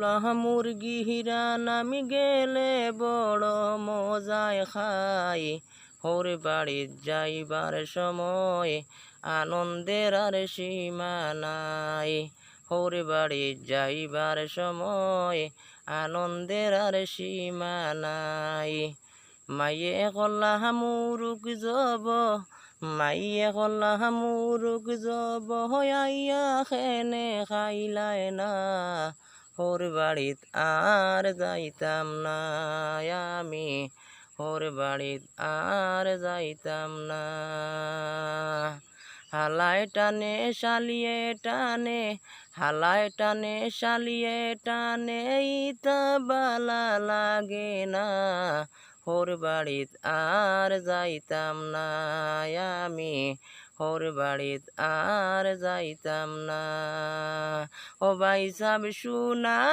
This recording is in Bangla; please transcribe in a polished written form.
পোলা মুরগি হিরান আমি গেলে বড় মজায় খাই। হোর বাড়িত যাইবার সময় আনন্দের আর সীমা নাই। হোর বাড়িত যাইবার সময় আনন্দের আর সীমা নাই। মাইয়ে কল্লা মুরুক জব, মাইয়ে কল্লা মুরুক জব হইয়া খেনে খাইলায় না। হোর বাড়িত আর যাইতাম না আমি, হোর বাড়িত আর যাইতাম না। হালায় টানে শালিয়ে টানে, হালায় টানে শালিয়ে টানে ইতা বালা লাগে না। হোর বাড়িত আর যাইতাম না আমি, হোর বাড়িত আর যাইতাম না। ও ভাই সাব শুনা